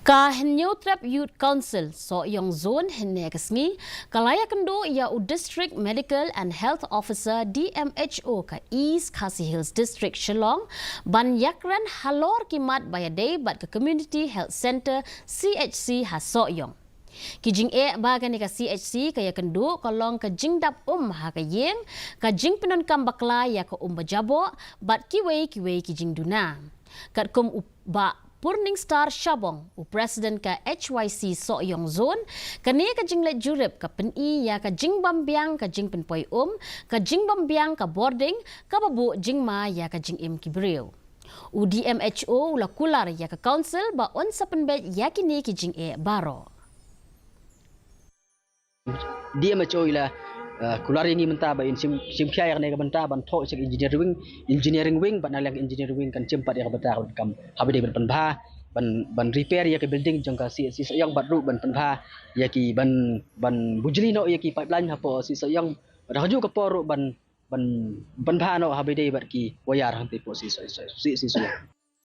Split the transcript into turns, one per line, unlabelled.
KHASI Youth Council Sohiong Zone Henegasngi Iakynduh ia District Medical and Health Officer Dmho ke East KHASI Hills District Shillong ban Iakren Halor kimat Iadei bat ke Community Health Center CHC Sohiong. Kijing bagan ke CHC ke Iakynduh kolong ke jingdap ha ke yeng ke jing penon kambakla ya ke bajabo bat kiwei kijing duna. Kat ba Purning Star Shabong, Presiden ke HYC Sohiong Zone, kani ke jing let jurip ke peni ya ke jing bambiang ke jing penpoi ke jing bambiang ke boarding, ke babu jing ma ya ke jing kibriu. Dmho ula kular ya ke council ba on sapenbet yakini ke jing baro.
Dmho ila kular ini mentah ba sim kia yang nega mentah ban thok sek engineering wing ban alang engineering wing kan cempat ya betah kam habide ban ban repair ya ke building jangka si Sohiong bat ru ban penbha ya ki ban bujli no ya ki pipeline hapo si Sohiong raju ke por ban penbha no habide bat ki wayar hampe po si Sohiong.